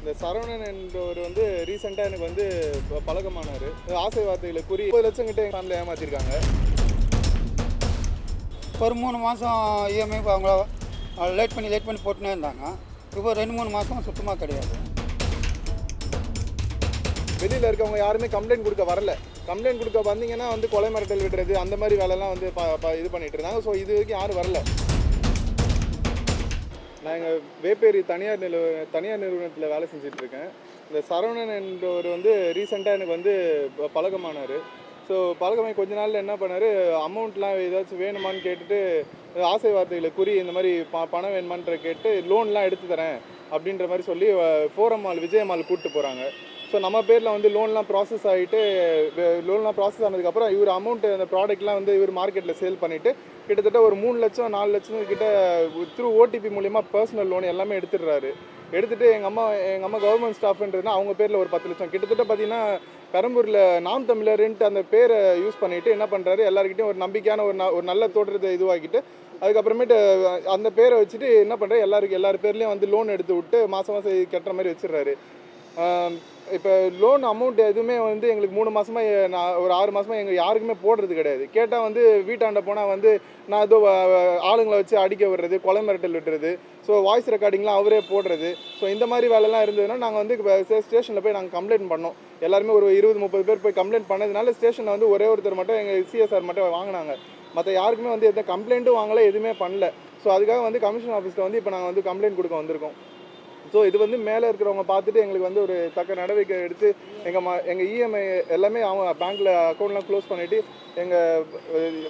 இந்த சரவணன் என்பவர் வந்து ரீசெண்டாக எனக்கு வந்து பழக்கமானார். ஆசை வார்த்தைகளை கூறி 30 லட்சம் கிட்ட எங்கள் ஃபேமிலியை ஏமாற்றிருக்காங்க. ஒரு 3 மாதம் இஎம்ஐ அவங்க லேட் பண்ணி போட்டுனே இருந்தாங்க. இப்போ 2-3 மாதம் சுத்தமாக கிடையாது. வெளியில் இருக்கவங்க யாருமே கம்ப்ளைண்ட் கொடுக்க வரல. கம்ப்ளைண்ட் கொடுக்க வந்தீங்கன்னா வந்து கொலை மிரட்டல் விடுறது அந்த மாதிரி வேலைலாம் வந்து இது பண்ணிட்டு இருந்தாங்க. ஸோ இது வரைக்கும் யாரும் வரல. நான் எங்கள் வேப்பேரி தனியார் நிறுவனத்தில் வேலை செஞ்சிட்ருக்கேன். இந்த சரவணன் என்பவர் வந்து ரீசெண்டாக எனக்கு வந்து பழக்கமானார். ஸோ பழக்கமாகி கொஞ்ச நாளில் என்ன பண்ணார், அமௌண்ட்லாம் ஏதாச்சும் வேணுமான்னு கேட்டுட்டு ஆசை வார்த்தைகளை கூறி இந்த மாதிரி பணம் வேணுமான்ற கேட்டு லோன்லாம் எடுத்து தரேன் அப்படின்ற மாதிரி சொல்லி ஃபோரம் மால் விஜயமால் கூப்பிட்டு போகிறாங்க. ஸோ நம்ம பேரில் வந்து லோன்லாம் ப்ராசஸ் ஆகிட்டு லோன்லாம் ப்ராசஸ் ஆனதுக்கப்புறம் இவர் அமௌண்ட்டு அந்த ப்ராடக்ட்லாம் வந்து இவர் மார்க்கெட்டில் சேல் பண்ணிவிட்டு கிட்டத்தட்ட ஒரு 3 லட்சம் 4 லட்சம் கிட்ட த்ரூ ஓடிபி மூலிமா பர்சனல் லோன் எல்லாமே எடுத்துடுறாரு. எடுத்துகிட்டு எங்கள் அம்மா கவர்மெண்ட் ஸ்டாஃப்ன்றதுனா அவங்க பேரில் ஒரு 10 லட்சம் கிட்டத்தட்ட பார்த்தீங்கன்னா பெரம்பூரில் நாம் தமிழர்ன்ட்டு அந்த பேரை யூஸ் பண்ணிவிட்டு என்ன பண்ணுறாரு, எல்லாருக்கிட்டையும் ஒரு நம்பிக்கையான ஒரு நல்ல தோற்றத்தை இதுவாக்கிட்டு அதுக்கப்புறமேட்டு அந்த பேரை வச்சுட்டு என்ன பண்ணுறாரு, எல்லார் பேர்லேயும் வந்து லோன் எடுத்து விட்டு மாதம் கட்டுற மாதிரி வச்சிடுறாரு. இப்போ லோன் அமௌண்ட் எதுவுமே வந்து எங்களுக்கு 3 மாதமாக நான் ஒரு 6 மாதமாக எங்கள் யாருக்குமே போடுறது கிடையாது. கேட்டால் வந்து வீட்டாண்ட போனால் வந்து நான் ஏதோ ஆளுங்களை வச்சு அடிக்க விடுறது, கொலை மிரட்டல் விடுறது, ஸோ வாய்ஸ் ரெக்கார்டிங்லாம் அவரே போடுறது. ஸோ இந்த மாதிரி வேலைலாம் இருந்ததுன்னா நாங்கள் வந்து இப்போ ஸ்டேஷனில் போய் நாங்கள் கம்ப்ளைண்ட் பண்ணோம். எல்லாருமே ஒரு 20-30 பேர் போய் கம்ப்ளைண்ட் பண்ணதுனால ஸ்டேஷனில் வந்து ஒருத்தர் மட்டும் எங்கள் சிஎஸ்ஆர் மட்டும் வாங்கினாங்க. மற்ற யாருக்குமே வந்து எந்த கம்ப்ளைண்ட்டும் வாங்கலை, எதுவுமே பண்ணல. ஸோ அதுக்காக வந்து கமிஷன் ஆஃபீஸில் வந்து இப்போ நாங்கள் வந்து கம்ப்ளைண்ட் கொடுக்க வந்திருக்கோம். ஸோ இது வந்து மேலே இருக்கிறவங்க பார்த்துட்டு எங்களுக்கு வந்து ஒரு தக்க நடவடிக்கை எடுத்து எங்கள் இஎம்ஐ எல்லாமே அவங்க பேங்க்கில் அக்கௌண்ட்லாம் க்ளோஸ் பண்ணிவிட்டு எங்கள்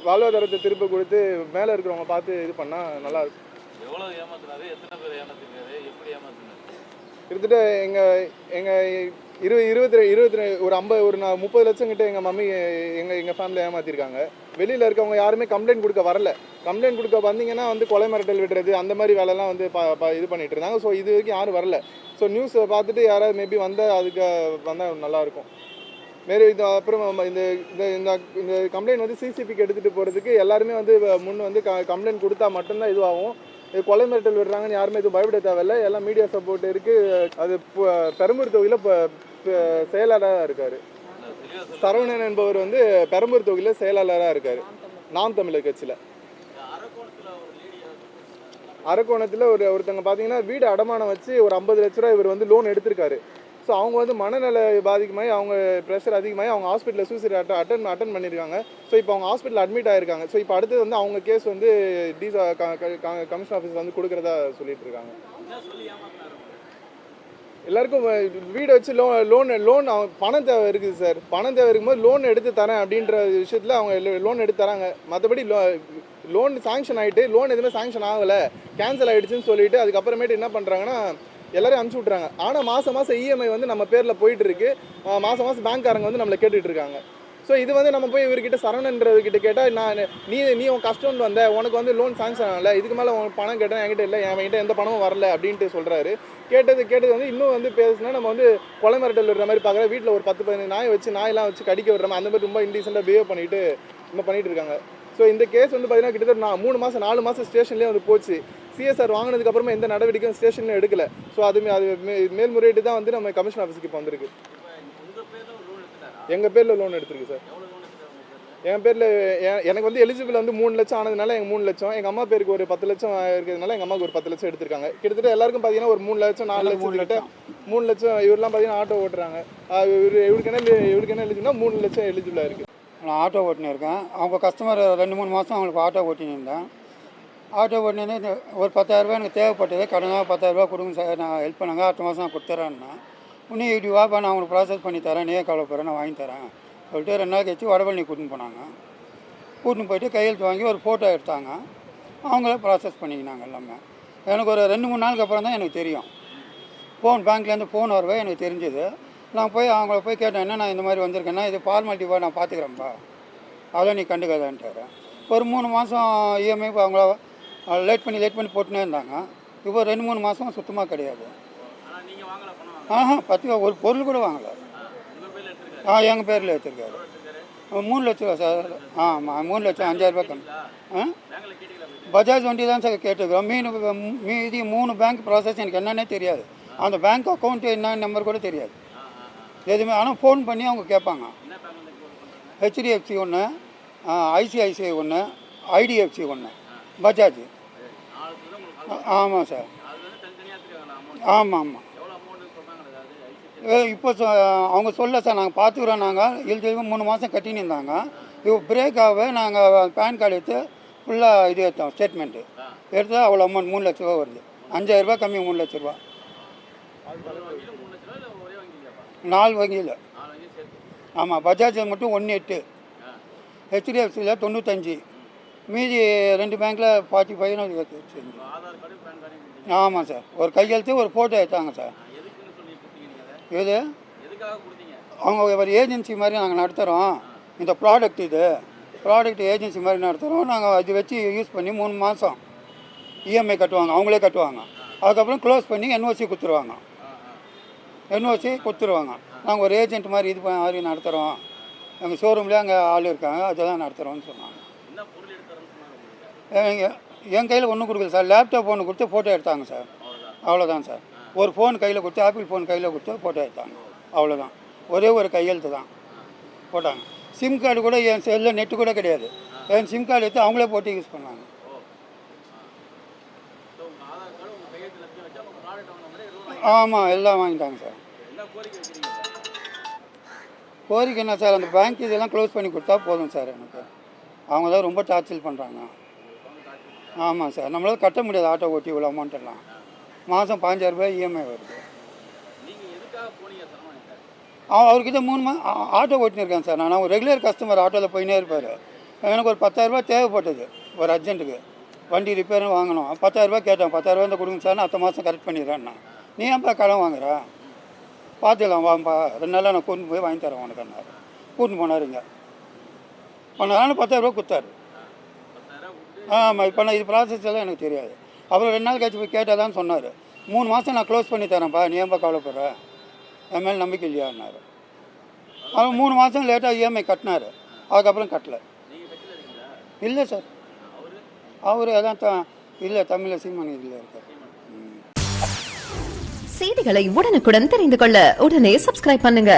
வாழ்வாதாரத்தை திருப்பி கொடுத்து மேலே இருக்கிறவங்க பார்த்து இது பண்ணால் நல்லாயிருக்கும். எவ்வளோ ஏமாத்துனாரு, எத்தனை பேர் ஏமாத்திருக்காரு, எப்படி ஏமாத்தினாரு? கிட்டத்தட்ட எங்கள் 30 லட்சம் கிட்ட எங்கள் மம்மி எங்கள் ஃபேமிலியை ஏமாற்றிருக்காங்க. வெளியில் இருக்கவங்க யாருமே கம்ப்ளைண்ட் கொடுக்க வரல. கம்ப்ளைண்ட் கொடுக்க வந்தீங்கன்னா வந்து கொலை மிரட்டல் விடுறது அந்த மாதிரி வேலைலாம் வந்து இது பண்ணிட்டு இருந்தாங்க. ஸோ இது வரைக்கும் யாரும் வரல. ஸோ நியூஸை பார்த்துட்டு யாராவது மேபி அதுக்கு வந்தால் நல்லாயிருக்கும். மேலும் இது அப்புறம் இந்த இந்த கம்ப்ளைண்ட் வந்து சிசிபிக்கு எடுத்துகிட்டு போகிறதுக்கு எல்லாருமே வந்து முன் வந்து கம்ப்ளைண்ட் கொடுத்தா மட்டும்தான் இதுவாகும். இது கொலை மிரட்டல் விடுறாங்கன்னு யாருமே எதுவும் பயப்பட தேவையில்லை. எல்லாம் மீடியா சப்போர்ட் இருக்குது. அது பெரம்பூர் தொகுதியில் செயலாளராக இருக்கார். சரவணன் என்பவர் வந்து பெரம்பூர் தொகுதியில் செயலாளராக இருக்கார் நாம் தமிழர் கட்சியில். அரக்கோணத்தில் ஒருத்தங்க பார்த்தீங்கன்னா வீடு அடமானம் வச்சு ஒரு 50 லட்ச ரூபா இவர் வந்து லோன் எடுத்திருக்காரு. ஸோ அவங்க வந்து மனநல பாதிக்குமாயி அவங்க ப்ரெஷர் அதிகமாகி அவங்க ஹாஸ்பிட்டலில் சூசைட் அட்டன் பண்ணியிருக்காங்க. ஸோ இப்போ அவங்க ஹாஸ்பிட்டல் அட்மிட் ஆகிருக்காங்க. ஸோ இப்போ அடுத்தது வந்து அவங்க கேஸ் வந்து கமிஷன் ஆஃபீஸ் வந்து கொடுக்குறதா சொல்லிட்டு இருக்காங்க. எல்லாருக்கும் வீடை வச்சு லோன் பணம் தேவை இருக்குது சார். பணம் தேவை இருக்கும்போது லோன் எடுத்து தரேன் அப்படின்ற விஷயத்தில் அவங்க லோன் எடுத்து தராங்க. மற்றபடி லோன் சாங்ஷன் ஆகிட்டு லோன் எதுவுமே சாங்ஷன் ஆகலை, கேன்சல் ஆகிடுச்சுன்னு சொல்லிட்டு அதுக்கப்புறமேட்டு என்ன பண்ணுறாங்கன்னா எல்லாரையும் அனுப்பிச்சி விட்றாங்க. ஆனால் மாதம் இஎம்ஐ வந்து நம்ம பேரில் போயிட்டு இருக்கு. மாதம் பேங்க்காரங்க வந்து நம்மளை கேட்டுட்டு இருக்காங்க. ஸோ இது வந்து நம்ம போய் இவர்கிட்ட சரவணன்றதுக்கிட்ட கேட்டால் நீ உன் கஷ்டம்னு வந்த, உனக்கு வந்து லோன் சாங்ஷன் ஆகலை, இதுக்கு மேலே உனக்கு பணம் கேட்டால் என்கிட்ட இல்லை, என்கிட்ட எந்த பணமும் வரல அப்படின்ட்டு சொல்கிறாரு. கேட்டது வந்து இன்னும் வந்து பேசுனா நம்ம வந்து கொலை மிரட்டல் விடுற மாதிரி பார்க்குற, வீட்டில் ஒரு 10-15 நாயெல்லாம் வச்சு கடிக்க விடுற மாதிரி அந்த மாதிரி ரொம்ப இன்டீசெண்டாக பிஹேவ் பண்ணிட்டு இருக்காங்க. ஸோ இந்த கேஸ் வந்து பார்த்தீங்கன்னா கிட்டத்தட்ட 3 மாதம் 4 மாதம் ஸ்டேஷன்லேயே வந்து போச்சு. சிஎஸ்ஆர் வாங்கினதுக்கப்புறமா எந்த நடவடிக்கையும் ஸ்டேஷனில் எடுக்கல. ஸோ அது மேல்முறையீட்டு தான் வந்து நம்ம கமிஷன் ஆஃபீஸுக்கு இப்போ வந்திருக்கு. எங்கள் பேரில் லோன் எடுத்துருக்கு சார். என் பேரில் எனக்கு வந்து எலிஜிபிள் வந்து 3 லட்சம் ஆனதுனால எங்கள் 3 லட்சம், எங்கள் அம்மா பேருக்கு ஒரு 10 லட்சம் இருக்கிறதுனால எங்கள் அம்மாவுக்கு ஒரு 10 லட்சம் எடுத்திருக்காங்க. கிட்டத்தட்ட எல்லாருக்கும் பார்த்தீங்கன்னா ஒரு 3 லட்சம் 4 லட்சம் கிட்ட 3 லட்சம் இவரெலாம் பார்த்தீங்கன்னா ஆட்டோ ஓட்டுறாங்க. இவருக்கு என்ன எலிஜிபிள்னா 3 லட்சம் எலிஜிபிளாக இருக்குது. நான் ஆட்டோ ஓட்டினு இருக்கேன். அவங்க கஸ்டமர் 2-3 மாதம் அவங்களுக்கு ஆட்டோ ஓட்டின்னு இருந்தேன். ஆட்டோ ஓட்டினே ஒரு 10,000 ரூபா எனக்கு தேவைப்பட்டது. கடனாக 10,000 ரூபா கொடுங்க சார், நான் ஹெல்ப் பண்ணுங்க, அடுத்த மாதம் நான் கொடுத்துறேன்னா இன்னும் இப்படி வாப்பா நான் அவங்களுக்கு ப்ராசஸ் பண்ணி தரேன், நீயே கவலைப்படுறேன், நான் வாங்கி தரேன் சொல்லிட்டு 2 நாள் கழிச்சு வடபழனி கூட்டின்னு போனாங்க. கூட்டின்னு போயிட்டு கையெழுத்து வாங்கி ஒரு ஃபோட்டோ எடுத்தாங்க. அவங்களே ப்ராசஸ் பண்ணிக்கினாங்க எல்லாமே. எனக்கு ஒரு 2-3 நாளுக்கு அப்புறம் தான் எனக்கு தெரியும். பேங்க்லேருந்து ஃபோன் வரவே எனக்கு தெரிஞ்சது. நான் போய் அவங்கள போய் கேட்டேன், என்ன நான் இந்த மாதிரி வந்திருக்கேன்னா, இது ஃபார்மாலிட்டிவாக நான் பார்த்துக்கிறேன்ப்பா, அதெல்லாம் நீ கண்டுக்காதான்ட்டார். ஒரு 3 மாதம் இஎம்ஐ அவங்கள லேட் பண்ணி போட்டுனே இருந்தாங்க. இப்போ 2-3 மாதம் சுத்தமாக கிடையாது. ஒரு பொருள் கூட வாங்கலை. எங்கள் பேரில் எடுத்துருக்காரு. 3 லட்ச ரூபா சார். ஆமாம் 3 லட்சம் 5,000 ரூபா கம்மி. பஜாஜ் வண்டி தான் சார் கேட்டுக்கிறோம். மீதி 3 பேங்க் ப்ராசஸ் எனக்கு என்னன்னே தெரியாது. அந்த பேங்க் அக்கௌண்ட்டு என்ன நம்பர் கூட தெரியாது எதுவுமே. ஆனால் ஃபோன் பண்ணி அவங்க கேட்பாங்க. ஹெச்டிஎஃப்சி ஒன்று, ஐசிஐசிஐ ஒன்று, ஐடிஎஃப்சி ஒன்று, பஜாஜ். ஆமாம் சார். ஆமாம் ஆமாம். இப்போ அவங்க சொல்ல சார் நாங்கள் பார்த்துக்குறோம். நாங்கள் எழுதி 3 மாதம் கட்டின்னு இருந்தாங்க. இப்போ பிரேக் ஆகவே நாங்கள் பேன் கார்டு எடுத்து ஃபுல்லாக இது எடுத்தோம், ஸ்டேட்மெண்ட்டு எடுத்து அவ்வளோ அமௌண்ட் 3 லட்ச ரூபா வருது. 5000 ரூபா கம்மி 3 லட்ச ரூபா. 4 வங்கியில். ஆமாம். பஜாஜில் மட்டும் 18, ஹெச்டிஎஃப்சியில் 95, மீதி 2 பேங்க்கில் 45 செஞ்சு. ஆமாம் சார். ஒரு கையெழுத்து ஒரு ஃபோட்டோ எடுத்தாங்க சார். எது அவங்க ஒரு ஏஜென்சி மாதிரி நாங்கள் நடத்துகிறோம், இந்த ப்ராடக்ட் இது ப்ராடக்ட் ஏஜென்சி மாதிரி நடத்துகிறோம் நாங்கள். அது வச்சு யூஸ் பண்ணி 3 மாதம் இஎம்ஐ கட்டுவாங்க, அவங்களே கட்டுவாங்க. அதுக்கப்புறம் க்ளோஸ் பண்ணி என்ஓசி கொடுத்துருவாங்க. என்ஓசி கொடுத்துருவாங்க. நாங்கள் ஒரு ஏஜென்ட் மாதிரி இது மாதிரி நடத்துகிறோம், எங்கள் ஷோரூம்லேயே அங்கே ஆள் இருக்காங்க, அதெல்லாம் நடத்துகிறோன்னு சொன்னாங்க. என் கையில் ஒன்றும் கொடுக்கல சார். லேப்டாப் ஒன்று கொடுத்து ஃபோட்டோ எடுத்தாங்க சார், அவ்வளோதான் சார். ஒரு ஃபோன் கையில் கொடுத்து, ஆப்பிள் ஃபோன் கையில் கொடுத்து ஃபோட்டோ எடுத்தாங்க, அவ்வளோதான். ஒரே ஒரு கையெழுத்து தான் போட்டாங்க. சிம் கார்டு கூட என் செல்லில் நெட்டு கூட கிடையாது. என் சிம் கார்டு எடுத்து அவங்களே போட்டு யூஸ் பண்ணாங்க. ஆமாம், எல்லாம் வாங்கிட்டாங்க சார். கோரிக்கை என்ன சார், அந்த பேங்க் இதெல்லாம் க்ளோஸ் பண்ணி கொடுத்தா போதும் சார். எனக்கு அவங்க தான் ரொம்ப டார்ச்சர் பண்ணுறாங்க. ஆமாம் சார். நம்மளால் கட்ட முடியாது ஆட்டோ ஓட்டி இவ்வளோ அமௌண்ட் எல்லாம். மாதம் 5000 ரூபாய் இஎம்ஐ வருது. அவர்கிட்ட 3 ஆட்டோ ஓட்டினிருக்கேன் சார். நான் ஒரு ரெகுலர் கஸ்டமர், ஆட்டோவில் போயினே இருப்பார். எனக்கு ஒரு 10000 ரூபாய் தேவைப்பட்டது ஒரு அர்ஜென்ட்டுக்கு. வண்டி ரிப்பேரும் வாங்கணும். 10000 ரூபாய் கேட்டேன். 10000 ரூபாய் கொடுங்க சார், நான் அடுத்த மாதம் கரெக்ட் பண்ணிடுறேன்னா. நீ ஏன்ப்பா கடன் வாங்குற, பார்த்துக்கலாம் வாப்பா, 2 நாளாக நான் கூட்டின்னு போய் வாங்கி தரேன் உனக்குன்னாரு. கூட்டின்னு போனாருங்க. பண்ணாலும் 10000 ரூபா கொடுத்தாரு. ஆமாம். இப்போ நான் இது ப்ராசஸ் எல்லாம் எனக்கு தெரியாது. அப்புறம் 2 நாள் கழிச்சு போய் கேட்டால் தான் சொன்னார், 3 மாதம் நான் க்ளோஸ் பண்ணி தரேன்ப்பா, நீ ஏன்ப்பா கவலைப்படுற, என் மேலே நம்பிக்கை இல்லையான்னாரு. அவர் 3 மாதம் லேட்டாக இஎம்ஐ கட்டினார். அதுக்கப்புறம் கட்டலை. இல்லை சார். அவர் அதான் இல்லை, தமிழில் சீமான் இதில் இருக்கார். செய்திகளை உடனுக்குடன் தெரிந்து கொள்ள உடனே சப்ஸ்கிரைப் பண்ணுங்க.